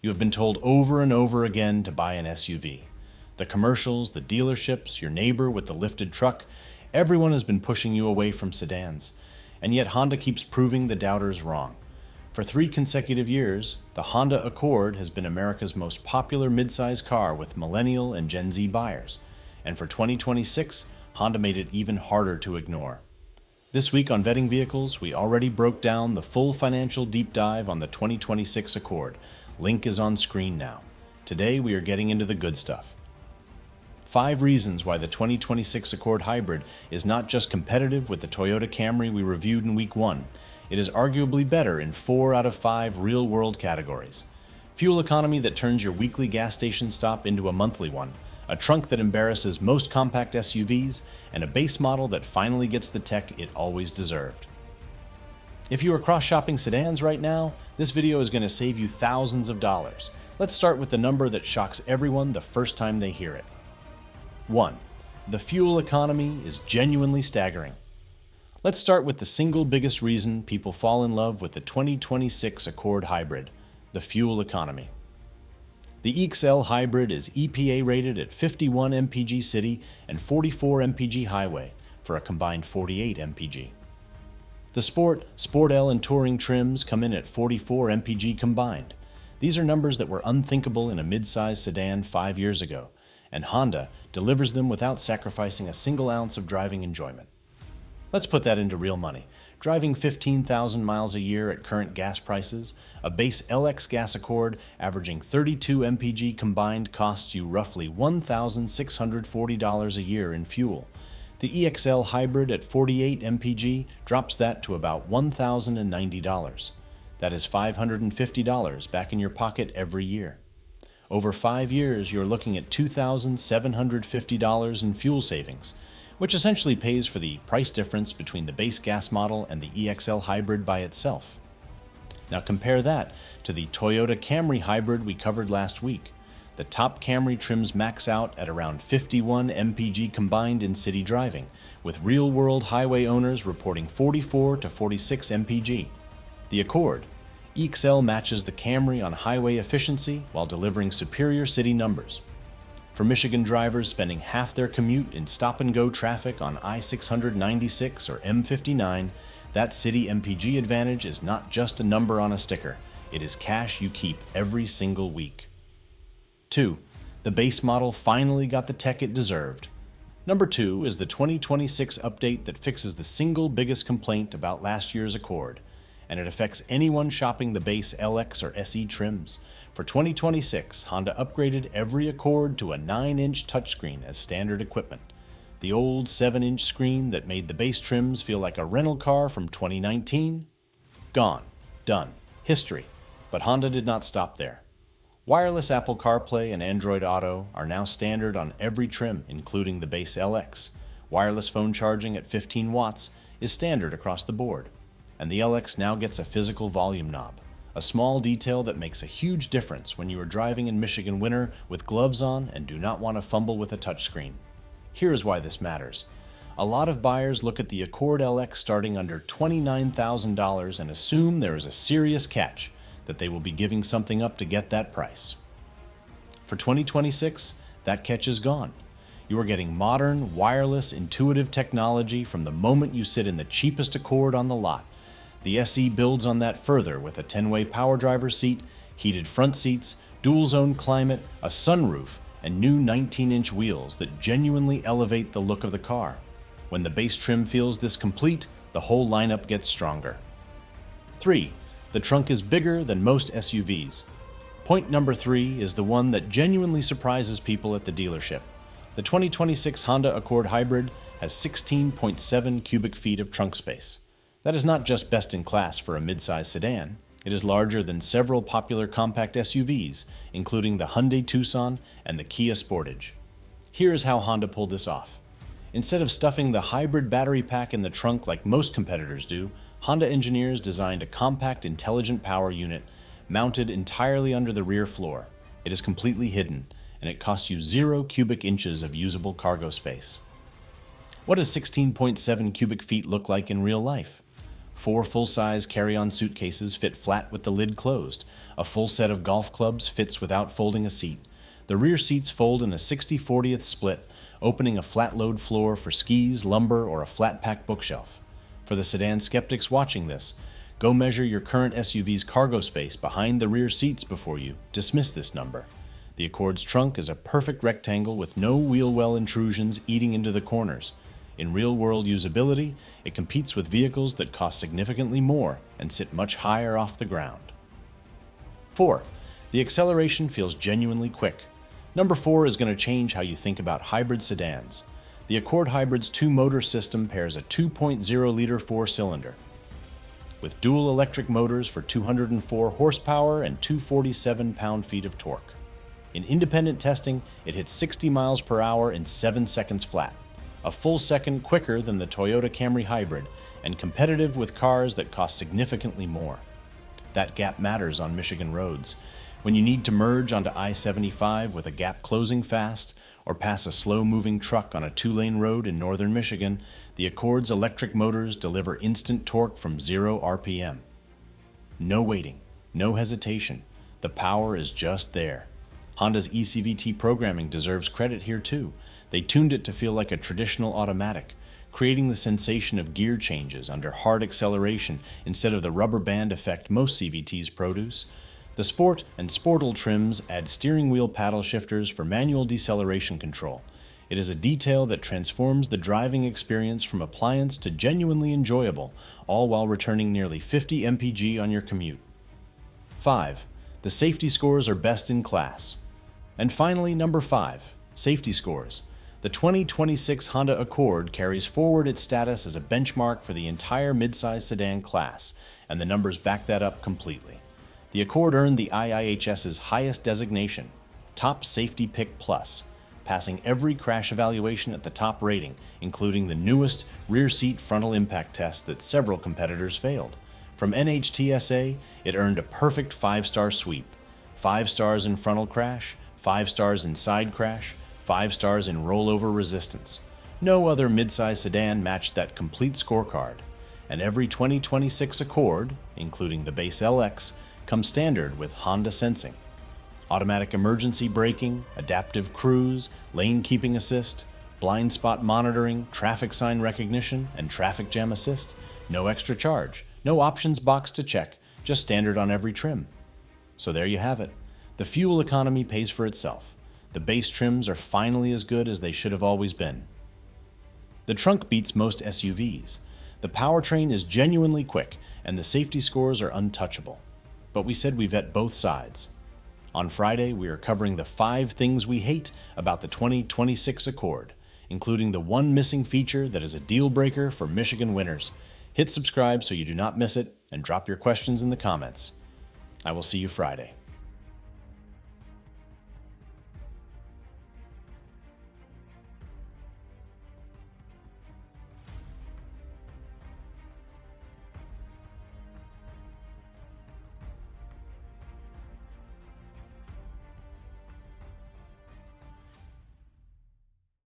You have been told over and over again to buy an SUV. The commercials, the dealerships, your neighbor with the lifted truck, everyone has been pushing you away from sedans. And yet Honda keeps proving the doubters wrong. For 3 consecutive years, the Honda Accord has been America's most popular midsize car with millennial and Gen Z buyers. And for 2026, Honda made it even harder to ignore. This week on Vetting Vehicles, we already broke down the full financial deep dive on the 2026 Accord. Link is on screen now. Today we are getting into the good stuff. 5 reasons why the 2026 Accord Hybrid is not just competitive with the Toyota Camry we reviewed in week 1. It is arguably better in 4 out of 5 real-world categories. Fuel economy that turns your weekly gas station stop into a monthly one, a trunk that embarrasses most compact SUVs, and a base model that finally gets the tech it always deserved. If you are cross-shopping sedans right now, this video is going to save you thousands of dollars. Let's start with the number that shocks everyone the first time they hear it. 1. The fuel economy is genuinely staggering. Let's start with the single biggest reason people fall in love with the 2026 Accord Hybrid, the fuel economy. The EXL Hybrid is EPA rated at 51 mpg city and 44 mpg highway for a combined 48 mpg. The Sport, Sport L, and Touring trims come in at 44 mpg combined. These are numbers that were unthinkable in a mid-size sedan 5 years ago, and Honda delivers them without sacrificing a single ounce of driving enjoyment. Let's put that into real money. Driving 15,000 miles a year at current gas prices, a base LX gas Accord averaging 32 mpg combined costs you roughly $1,640 a year in fuel. The EXL Hybrid at 48 mpg drops that to about $1,090. That is $550 back in your pocket every year. Over 5 years, you're looking at $2,750 in fuel savings, which essentially pays for the price difference between the base gas model and the EXL Hybrid by itself. Now compare that to the Toyota Camry Hybrid we covered last week. The top Camry trims max out at around 51 mpg combined in city driving, with real-world highway owners reporting 44 to 46 mpg. The Accord EXL matches the Camry on highway efficiency while delivering superior city numbers. For Michigan drivers spending half their commute in stop-and-go traffic on I-696 or M59, that city MPG advantage is not just a number on a sticker. It is cash you keep every single week. 2. The base model finally got the tech it deserved. Number 2 is the 2026 update that fixes the single biggest complaint about last year's Accord, and it affects anyone shopping the base LX or SE trims. For 2026, Honda upgraded every Accord to a 9-inch touchscreen as standard equipment. The old 7-inch screen that made the base trims feel like a rental car from 2019? Gone. Done. History. But Honda did not stop there. Wireless Apple CarPlay and Android Auto are now standard on every trim, including the base LX. Wireless phone charging at 15 watts is standard across the board. And the LX now gets a physical volume knob, a small detail that makes a huge difference when you are driving in Michigan winter with gloves on and do not want to fumble with a touchscreen. Here is why this matters. A lot of buyers look at the Accord LX starting under $29,000 and assume there is a serious catch, that they will be giving something up to get that price. For 2026, that catch is gone. You are getting modern, wireless, intuitive technology from the moment you sit in the cheapest Accord on the lot. The SE builds on that further with a 10-way power driver's seat, heated front seats, dual-zone climate, a sunroof, and new 19-inch wheels that genuinely elevate the look of the car. When the base trim feels this complete, the whole lineup gets stronger. 3. The trunk is bigger than most SUVs. Point number 3 is the one that genuinely surprises people at the dealership. The 2026 Honda Accord Hybrid has 16.7 cubic feet of trunk space. That is not just best in class for a midsize sedan. It is larger than several popular compact SUVs, including the Hyundai Tucson and the Kia Sportage. Here is how Honda pulled this off. Instead of stuffing the hybrid battery pack in the trunk like most competitors do, Honda engineers designed a compact intelligent power unit mounted entirely under the rear floor. It is completely hidden, and it costs you 0 cubic inches of usable cargo space. What does 16.7 cubic feet look like in real life? 4 full-size carry-on suitcases fit flat with the lid closed. A full set of golf clubs fits without folding a seat. The rear seats fold in a 60/40th split, opening a flat-load floor for skis, lumber, or a flat-pack bookshelf. For the sedan skeptics watching this, go measure your current SUV's cargo space behind the rear seats before you dismiss this number. The Accord's trunk is a perfect rectangle with no wheel well intrusions eating into the corners. In real-world usability, it competes with vehicles that cost significantly more and sit much higher off the ground. 4. The acceleration feels genuinely quick. Number 4 is going to change how you think about hybrid sedans. The Accord Hybrid's two-motor system pairs a 2.0-liter four-cylinder with dual electric motors for 204 horsepower and 247 pound-feet of torque. In independent testing, it hits 60 miles per hour in 7 seconds flat, a full second quicker than the Toyota Camry Hybrid, and competitive with cars that cost significantly more. That gap matters on Michigan roads. When you need to merge onto I-75 with a gap closing fast, or pass a slow-moving truck on a 2-lane road in northern Michigan, the Accord's electric motors deliver instant torque from 0 RPM. No waiting, no hesitation. The power is just there. Honda's eCVT programming deserves credit here too. They tuned it to feel like a traditional automatic, creating the sensation of gear changes under hard acceleration instead of the rubber band effect most CVTs produce. The Sport and Sportal trims add steering wheel paddle shifters for manual deceleration control. It is a detail that transforms the driving experience from appliance to genuinely enjoyable, all while returning nearly 50 mpg on your commute. 5. The safety scores are best in class. And finally, number 5, safety scores. The 2026 Honda Accord carries forward its status as a benchmark for the entire midsize sedan class, and the numbers back that up completely. The Accord earned the IIHS's highest designation, Top Safety Pick Plus, passing every crash evaluation at the top rating, including the newest rear seat frontal impact test that several competitors failed. From NHTSA, it earned a perfect 5-star sweep, 5 stars in frontal crash, 5 stars in side crash, 5 stars in rollover resistance. No other midsize sedan matched that complete scorecard, and every 2026 Accord, including the base LX, comes standard with Honda Sensing. Automatic emergency braking, adaptive cruise, lane keeping assist, blind spot monitoring, traffic sign recognition, and traffic jam assist. No extra charge, no options box to check, just standard on every trim. So there you have it. The fuel economy pays for itself. The base trims are finally as good as they should have always been. The trunk beats most SUVs. The powertrain is genuinely quick, and the safety scores are untouchable. But we said we vet both sides. On Friday, we are covering the 5 things we hate about the 2026 Accord, including the one missing feature that is a deal breaker for Michigan winners. Hit subscribe so you do not miss it, and drop your questions in the comments. I will see you Friday.